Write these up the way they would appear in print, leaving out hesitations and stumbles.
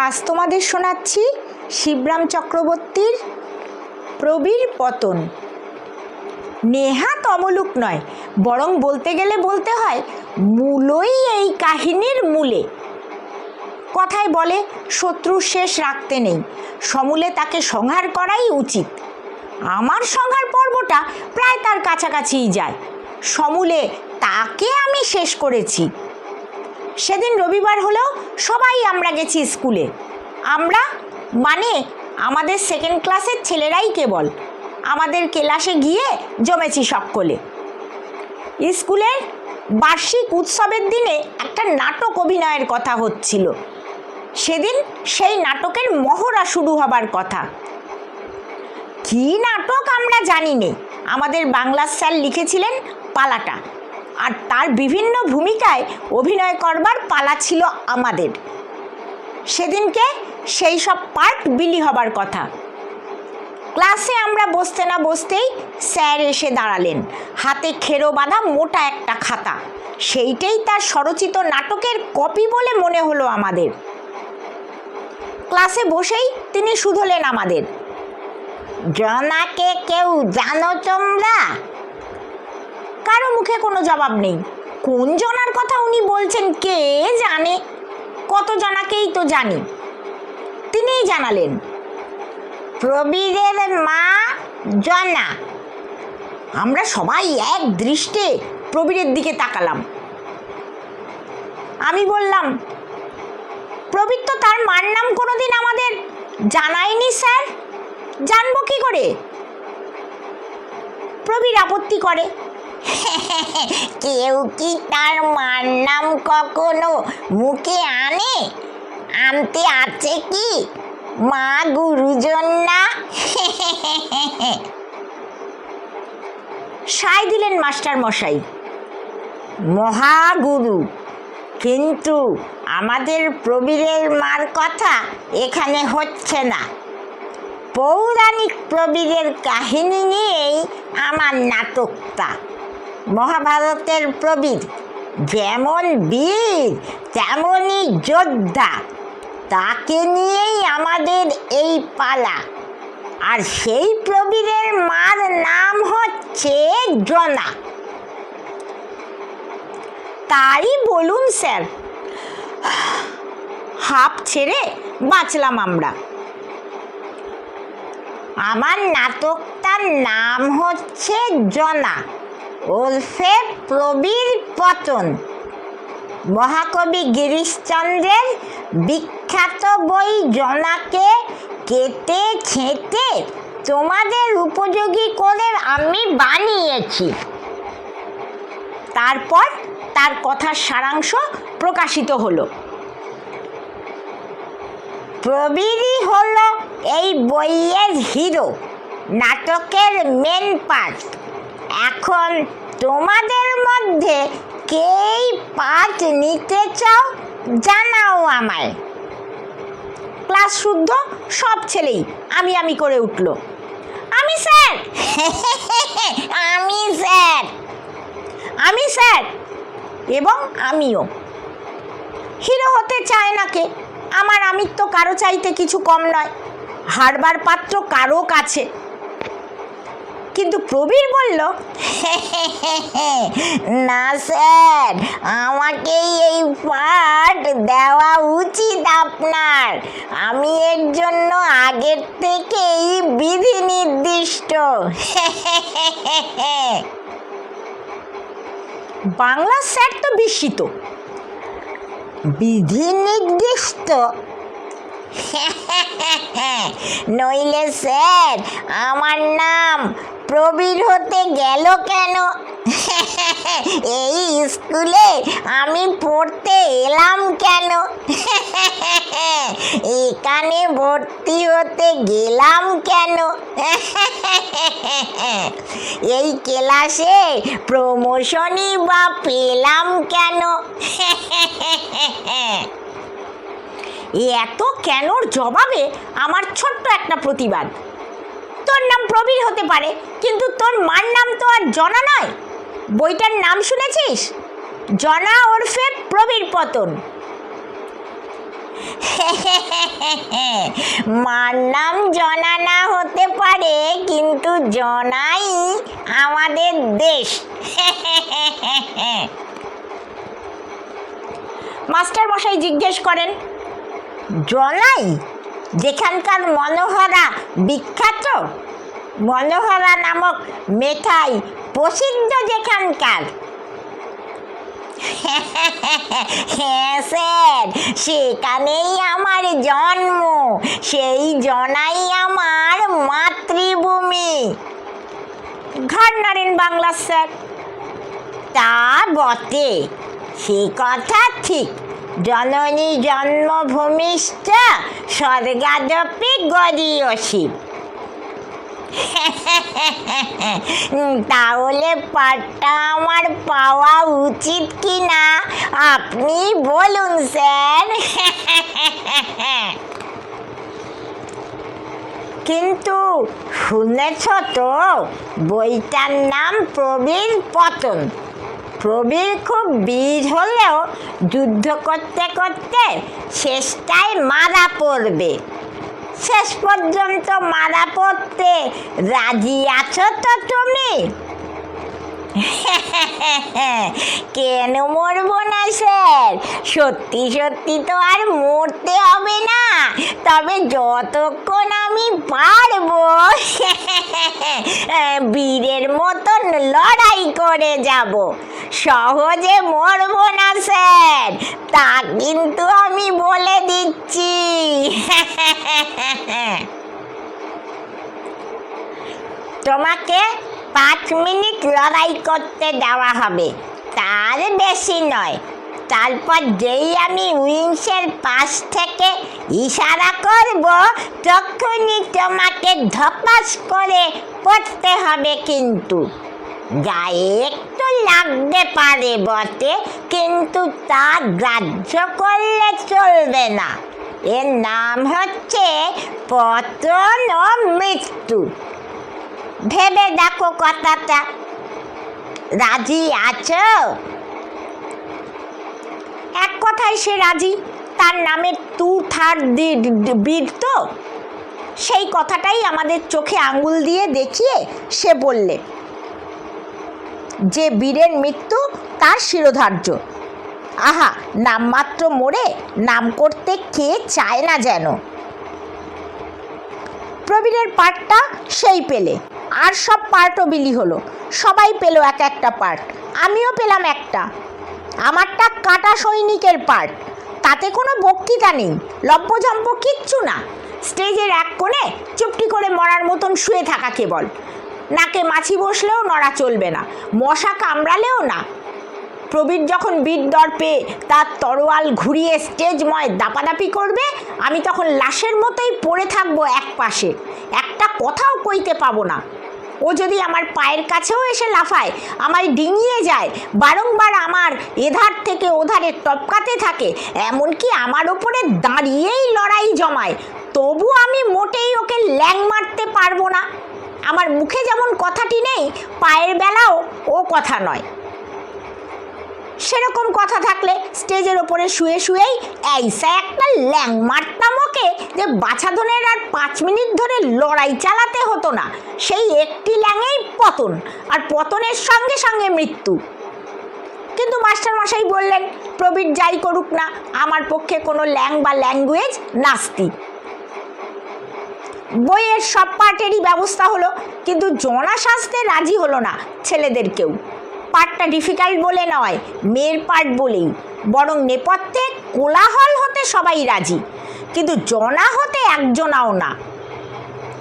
আজ তোমাদের শোনাচ্ছি শিবরাম চক্রবর্তীর প্রবীর পতন। নেহাত অমূলক নয়, বরং বলতে গেলে বলতে হয় মূলই এই কাহিনীর মূলে। কথায় বলে শত্রুর শেষ রাখতে নেই, সমূলে তাকে সংহার করাই উচিত। আমার সংহার পর্বটা প্রায় তার কাছাকাছিই যায়। সমূলে তাকে আমি শেষ করেছি। সেদিন রবিবার হলেও সবাই আমরা গেছি স্কুলে। আমরা মানে আমাদের সেকেন্ড ক্লাসের ছেলেরাই কেবল। আমাদের ক্লাসে গিয়ে জমেছি সকলে। স্কুলের বার্ষিক উৎসবের দিনে একটা নাটক অভিনয়ের কথা হচ্ছিল। সেদিন সেই নাটকের মহড়া শুরু হবার কথা। কী নাটক আমরা জানি নে, আমাদের বাংলার স্যার লিখেছিলেন পালাটা, আর তার বিভিন্ন ভূমিকায় অভিনয় করবার পালা ছিল আমাদের। সেদিনকে সেই সব পার্ট বিলি হবার কথা। ক্লাসে আমরা বসতে না বসতেই স্যার এসে দাঁড়ালেন, হাতে খেরো বাঁধা মোটা একটা খাতা। সেইটাই তার স্বরচিত নাটকের কপি বলে মনে হলো আমাদের। ক্লাসে বসেই তিনি শুধলেন আমাদের, জনাকে কেউ জানো তোমরা? কারো মুখে কোনো জবাব নেই। কোন জনার কথা উনি বলছেন কে জানে, কত জনাকেই তো জানি। তিনিই জানালেন, প্রবীরের মা জনা। আমরা সবাই এক দৃষ্টে প্রবীরের দিকে তাকালাম। আমি বললাম, প্রবীর তো তার মার নাম কোনোদিন আমাদের জানায়নি স্যার, জানবো কি করে? প্রবীর আপত্তি করে, কেউ কি তার মার নাম কখনো মুখে আনে? আনতে আছে কি? মা গুরুজন না? সায় দিলেন মাস্টার মশাই, মহাগুরু। কিন্তু আমাদের প্রবীরের মার কথা এখানে হচ্ছে না। পৌরাণিক প্রবীরের কাহিনী নিয়েই আমার নাটকটা। মহাভারতের প্রবীর যেমন বীর তেমনই যোদ্ধা, তাকে নিয়েই আমাদের এই পালা। আর সেই প্রবীরের মার নাম হচ্ছে জনা। তাই বলুন স্যার। হাঁপ ছেড়ে বাঁচলাম আমরা। আমার নাটকটার নাম হচ্ছে জনা ওরফে প্রবীর পতন। মহাকবি গিরিশচন্দ্রের বিখ্যাত বই জনাকে কেটে ছেঁটে তোমাদের উপযোগী করে আমি বানিয়েছি। তারপর তার কথার সারাংশ প্রকাশিত হলো। প্রবীরই হলো এই বইয়ের হিরো, নাটকের মেন পার্ট। এখন তোমাদের মধ্যে কেই পার্ট নিতে চাও জানাও আমায়। ক্লাস শুদ্ধ সব ছেলেই আমি আমি করে উঠল, আমি স্যার, আমি স্যার, আমি স্যার, এবং আমিও। হিরো হতে চায় না কে? আমার আমিত্ব কারো চাইতে কিছু কম নয়, হারবার পাত্র কারো কাছে। কিন্তু প্রবীর বলল, না স্যার, আমাকেই এই পার্ট দেওয়া উচিত আপনার। আমি এর জন্য আগের থেকেই বিধি নির্দিষ্ট। বাংলা স্যার তো বিস্মিত। বিধি নির্দিষ্ট? নইলে স্যার আমার নাম প্রবীর হতে গেল কেন? এই স্কুলে আমি পড়তে এলাম কেন? এখানে ভর্তি হতে গেলাম কেন? এই ক্লাসে প্রমোশনই বা পেলাম কেন? এত কেনর জবাবে আমার ছোট্ট একটা প্রতিবাদ, তোর নাম প্রবীর হতে পারে, কিন্তু তোর মার নাম তো আর জনা নয়। বইটার নাম শুনেছিস? জনা ওরফে প্রবীর পতন। মার নাম জনা না হতে পারে, কিন্তু জনাই আমাদের দেশ। মাস্টার মশাই জিজ্ঞেস করেন, জনাই যেখানকার মনোহরা বিখ্যাত, মনোহরা নামক মেঠাই প্রসিদ্ধ যেখানকার? হ্যাঁ স্যার, সেখানেই আমার জন্ম, সেই জনাই আমার মাতৃভূমি। ঘাড় নাড়েন বাংলা স্যার। তা বটে, সে কথা ঠিক। জননী জন্মভূমিশ্চ স্বর্গাদপি গরীয়সী। তাহলে পাঠটা আমার পাওয়া উচিত কি না আপনি বলুন স্যার। কিন্তু শুনেছ তো বইটার নাম প্রবীর পতন। প্রবীর খুব বীর হলেও যুদ্ধ করতে করতে শেষটায় মারা পড়বে। শেষ পর্যন্ত মারা পড়তে রাজি আছো তো তুমি? কেন মরবো না স্যার, সত্যি সত্যি তো আর মরতে হবে না, তবে যতক্ষণ আমি পারবো বীরের মতন লড়াই করে যাব। সহজে মরবো না স্যার, তা কিন্তু আমি বলে দিচ্ছি। তোমাকে 5 মিনিট লড়াই করতে দেওয়া হবে, তার বেশি নয়। তারপর যেই আমি উইংসের পাশ থেকে ইশারা করব, তখনই তোমাকে ধপাস করে পড়তে হবে। কিন্তু গায়ে একটু লাগতে পারে বটে, কিন্তু তা গ্রাহ্য করলে চলবে না। এর নাম হচ্ছে পতন ও মৃত্যু। ভেবে দেখো কথাটা, রাজি আছো? এক কথায় সে রাজি। তার নামে তু থার বীর তো, সেই কথাটাই আমাদের চোখে আঙ্গুল দিয়ে দেখিয়ে সে বললে যে বীরের মৃত্যু তার শিরোধার্য। আহা, নামমাত্র মরে নাম করতে কে চায় না যেন। প্রবীরের পার্টটা সেই পেলে, আর সব পার্টও বিলি হলো। সবাই পেল এক একটা পার্ট, আমিও পেলাম একটা। আমারটা কাটা সৈনিকের পার্ট, তাতে কোনো বক্তৃতা নেই, লম্পঝম্প কিচ্ছু না। স্টেজের এক কোণে চুপটি করে মরার মতন শুয়ে থাকা কেবল। নাকে মাছি বসলেও নড়া চলবে না, মশা কামড়ালেও না। প্রবীর যখন বীর দর্পে তার তরোয়াল ঘুরিয়ে স্টেজময় দাপাদাপি করবে, আমি তখন লাশের মতোই পড়ে থাকবো এক পাশে, একটা কথাও কইতে পাবো না। ও যদি আমার পায়ের কাছেও এসে লাফায়, আমায় ডিঙিয়ে যায়, বারংবার আমার এধার থেকে ওধারে টপকাতে থাকে, এমনকি আমার ওপরে দাঁড়িয়েই লড়াই জমায়, তবু আমি মোটেই ওকে ল্যাং মারতে পারবো না। আমার মুখে যেমন কথাটি নেই, পায়ের বেলাও ও কথা নয়। সেরকম কথা থাকলে স্টেজের ওপরে শুয়ে শুয়েই এইসা একটা ল্যাং মারতাম ওকে, যে বাছাধনের আর 5 মিনিট ধরে লড়াই চালাতে হতো না। সেই একটি ল্যাংয়েই পতন, আর পতনের সঙ্গে সঙ্গে মৃত্যু। কিন্তু মাস্টারমশাই বললেন, প্রবীর যাই করুক না, আমার পক্ষে কোনো ল্যাং বা ল্যাঙ্গুয়েজ নাস্তি। বইয়ের সব পার্টেরই ব্যবস্থা হলো, কিন্তু জনা সাজতে রাজি হলো না ছেলেদের কেউ। পার্টটা ডিফিকাল্ট বলে নয়, মেয়ের পার্ট বলেই, বরং নেপথ্যে কোলাহল হতে সবাই রাজি, কিন্তু জনা হতে একজনাও না।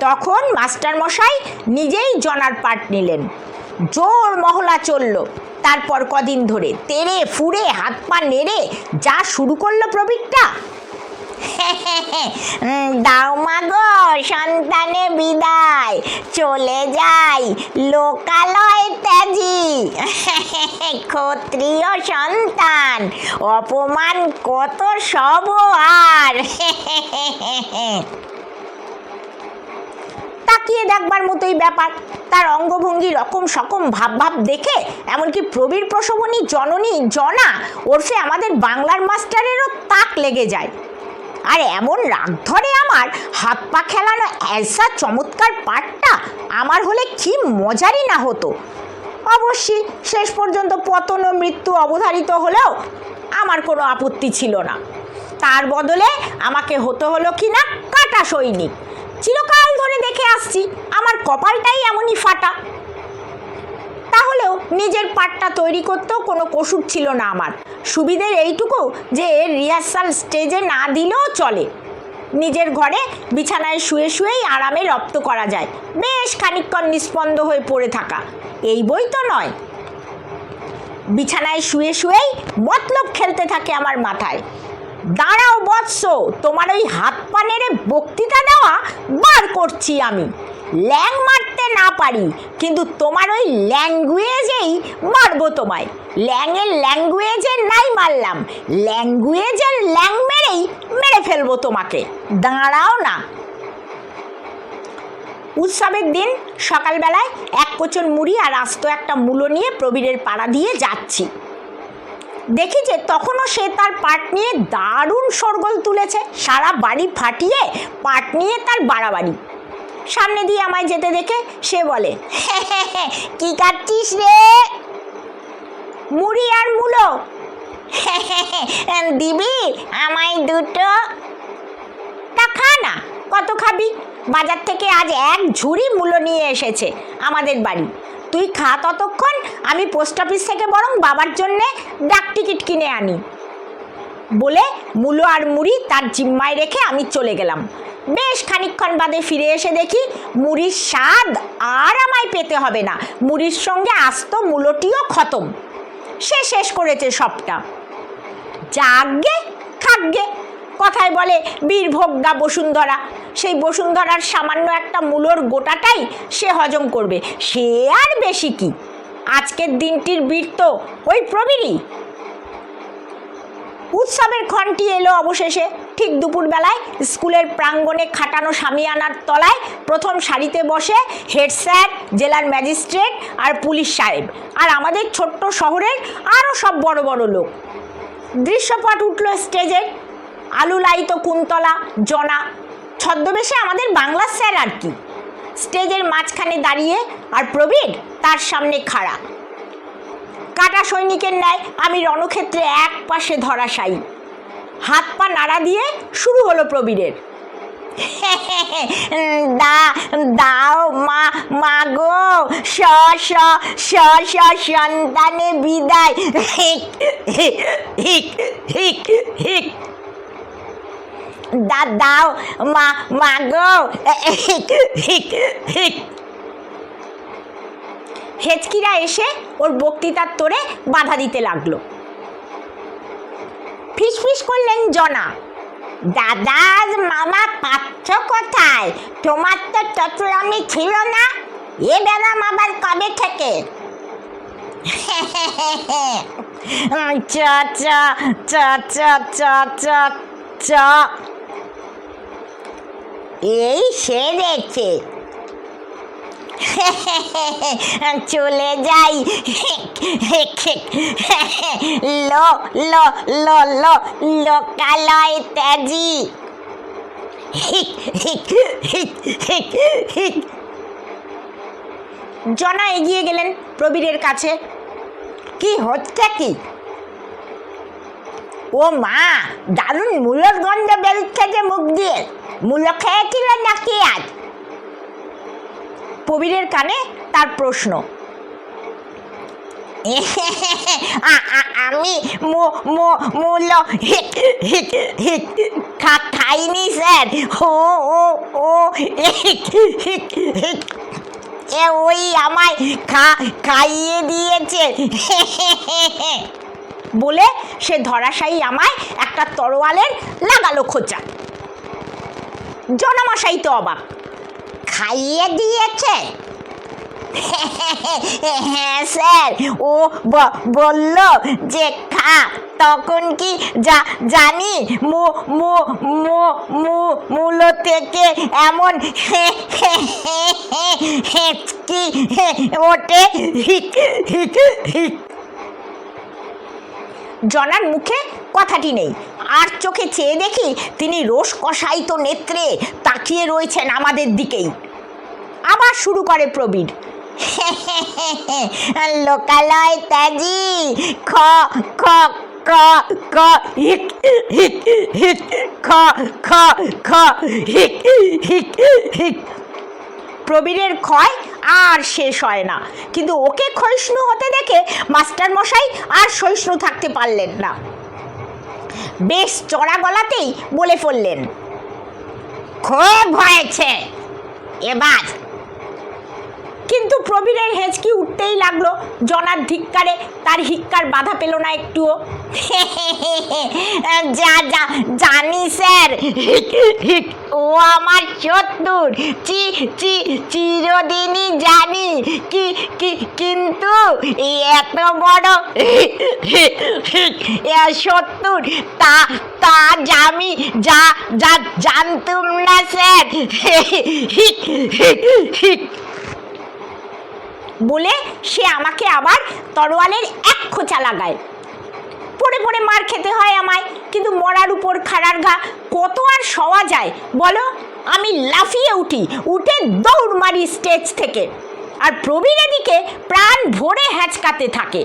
তখন মাস্টারমশাই নিজেই জনার পার্ট নিলেন। জোর মহলা চলল। তারপর কদিন ধরে তেড়ে ফুড়ে হাত পা নেড়ে যা শুরু করলো প্রবীরটা, দাও মাগো সন্তানে বিদায়, চলে যাই লোকালয় ত্যাজি, ক্ষত্রিয় সন্তান, অপমান কত সব আর। তাকিয়ে দেখবার মতোই ব্যাপার। তার অঙ্গভঙ্গি রকম সকম ভাব ভাব দেখে এমনকি প্রবীর প্রসবনী জননী জনা ওরফে আমাদের বাংলার মাস্টারেরও তাক লেগে যায়। আর এমন রাগ ধরে আমার, হাত পা খেলানো এসা চমৎকার পাঠটা আমার হলে কি মজারই না হতো। অবশ্যই শেষ পর্যন্ত পতন ও মৃত্যু অবধারিত হলেও আমার কোনো আপত্তি ছিল না। তার বদলে আমাকে হতে হলো কি না কাটা সৈনিক। চিরকাল ধরে দেখে আসছি আমার কপালটাই এমনই ফাটা। তাহলেও নিজের পাঠটা তৈরি করতেও কোনো কসুর ছিল না আমার। সুবিধের এইটুকু যে এর রিহার্সাল স্টেজে না দিলেও চলে, নিজের ঘরে বিছানায় শুয়ে শুয়েই আরামে রপ্ত করা যায়। বেশ খানিকক্ষণ নিস্পন্দ হয়ে পড়ে থাকা, এই বই তো নয়। বিছানায় শুয়ে শুয়েই মতলব খেলতে থাকে আমার মাথায়। দাঁড়াও বৎস, তোমার ওই হাত পা নেড়ে বক্তৃতা দেওয়া বার করছি আমি। ল্যাং মারতে না পারি, কিন্তু তোমার ওই ল্যাঙ্গুয়েজেই মারবো তোমায়। ল্যাংয়ের ল্যাঙ্গুয়েজে নাই মারলাম, ল্যাঙ্গুয়েজের ল্যাং মেরেই মেরে ফেলবো তোমাকে। দাঁড়াও না। উৎসবের দিন সকালবেলায় এক কোচন মুড়ি আর আস্ত একটা মূলো নিয়ে প্রবীরের পাড়া দিয়ে যাচ্ছি। দেখি যে তখনও সে তার পাট নিয়ে দারুণ শোরগোল তুলেছে। সারা বাড়ি ফাটিয়ে পাট নিয়ে তার বাড়াবাড়ি। সামনে দিয়ে আমায় যেতে দেখে সে বলে, কি কাটছিস রে? মুড়ি আর মূলো। দিবি আমায় দুটো? তা খা না, কত খাবি? বাজার থেকে আজ এক ঝুড়ি মূলো নিয়ে এসেছে আমাদের বাড়ি। তুই খা ততক্ষণ, আমি পোস্ট অফিস থেকে বরং বাবার জন্যে ডাক টিকিট কিনে আনি। বলে মূলো আর মুড়ি তার জিম্মায় রেখে আমি চলে গেলাম। বেশ খানিকক্ষণ বাদে ফিরে এসে দেখি মুড়ির স্বাদ আর আমায় পেতে হবে না, মুড়ির সঙ্গে আস্ত মূলোটিও খতম। সে শেষ করেছে সবটা। যাকগে খাকগে, কথায় বলে বীরভোগ্যা বসুন্ধরা। সেই বসুন্ধরার সামান্য একটা মূলোর গোটাটাই সে হজম করবে, সে আর বেশি কি। আজকের দিনটির বীর তো ওই প্রবীরই। উৎসবের ক্ষণটি এলো অবশেষে। ঠিক দুপুরবেলায় স্কুলের প্রাঙ্গণে খাটানো শামিয়ানার তলায় প্রথম সারিতে বসে হেড স্যার, জেলার ম্যাজিস্ট্রেট আর পুলিশ সাহেব, আর আমাদের ছোট্ট শহরের আরও সব বড় বড় লোক। দৃশ্যপট উঠল স্টেজের। আলু লাইতো কুন্তলা, জনা, ছদ্মবেশে আমাদের বাংলার স্যার আর কি। স্টেজের মাঝখানে দাঁড়িয়ে আর প্রবীর তার সামনে খাড়া। কাটা সৈনিকের ন্যায় আমি রণক্ষেত্রে এক পাশে ধরাশায়ী। হাত পা নাড়া দিয়ে শুরু হলো প্রবীরের, দাও মা, মা গো, সন্তানে বিদায়। দাও মা, মা গো। হেচকিরা এসে ওর বক্তৃতার তোরে বাধা দিতে লাগলো। ফিসফিস করলেন জনা, দাদার মামা পাচ্ছ কোথায়? তোমার তো চতুরামি ছিল না, এ বেড়াম আবার কবে থেকে? চ চ চ চ চ চ চ, এই সেরেছে, চলে যাই। লোকালয় ত্যাজি। জনা এগিয়ে গেলেন প্রবীরের কাছে। কি হচ্ছে কি? ও মা, দারুণ মূলোর গন্ধ বেরোচ্ছে যে মুখ দিয়ে। মূলো খেয়েছিল নাকি আজ? প্রবীরের কানে তার প্রশ্ন। আমি মূলো খাইনি স্যার। ওই আমায় খাইয়ে দিয়েছে বলে সে ধরাশায়ী আমায় একটা তরোয়ালের লাগালো খোঁচা। জনমশাই তো অবাক। খাইয়ে দিয়েছে? হ্যাঁ স্যার, ও বলল যে খা। তখন কি জানি মূলো থেকে এমন হেঁচকি ওঠে। জনার মুখে কথাটি নেই। আর চোখে চেয়ে দেখি তিনি রোষ কষায়িত নেত্রে তাকিয়ে রয়েছেন আমাদের দিকেই। আবার শুরু করে প্রবীর, লোকালয় ত্যাজি খ খ ক ক হিক হিক হিক খ খ খ হিক হিক হিক। প্রবীরের ক্ষয় আর শেষ হয় না, কিন্তু ওকে ক্ষয়িষ্ণু হতে দেখে মাস্টার মশাই আর সহিষ্ণু থাকতে পারলেন না। বেশ চড়া গলাতেই বলে ফেললেন, খুব হয়েছে এবার। কিন্তু প্রবীরের হেঁচকি উঠতেই লাগলো। জনার ধিক্কারে তার হিক্কার বাধা পেল না একটুও। যা যা জানি স্যার, ও আমার শত্রুর, চিরদিনই জানি, কিন্তু এত বড় শত্রুর তা আমি জানতুম না স্যার। বলে সে আমাকে আবার তরোয়ালের এক খোঁচা লাগায়। পড়ে পড়ে মার খেতে হয় আমায়, কিন্তু মরার উপর খাড়ার ঘা, কত আর সওয়া যায় বলো। আমি লাফিয়ে উঠে দৌড় মারি স্টেজ থেকে। আর প্রবীর এদিকে প্রাণ ভরে হ্যাঁচকাতে থাকে।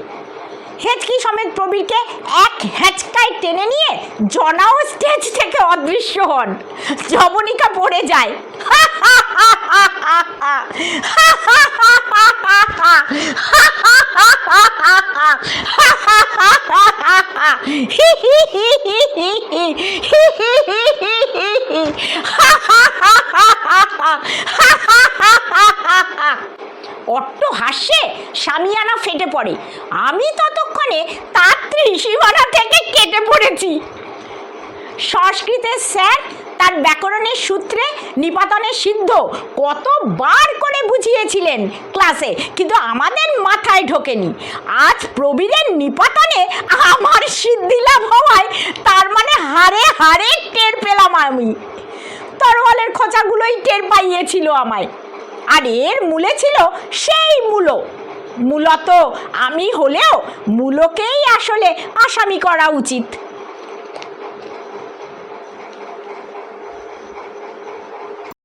হেঁচকি সমেত প্রবীরকে এক হ্যাঁচকায় টেনে নিয়ে জনাও স্টেজ থেকে অদৃশ্য হন। জবনিকা পড়ে যায়। অট্ট হাসে সামিয়ানা ফেটে পড়ে। আমি ততক্ষণে তার ত্রিসীমানা থেকে কেটে পড়েছি। সংস্কৃতের স্যার তার ব্যাকরণের সূত্রে নিপাতনের সিদ্ধ কতবার করে বুঝিয়েছিলেন ক্লাসে, কিন্তু আমাদের মাথায় ঢোকেনি। আজ প্রবীরের নিপাতনে আমার সিদ্ধি লাভ হওয়ায় তার মানে হাড়ে হাড়ে টের পেলাম আমি। তরোয়ালের খোঁচাগুলোই টের পাইয়েছিল আমায়। আর এর মূলে ছিল সেই মূলত আমি হলেও মূলকেই আসলে আসামি করা উচিত।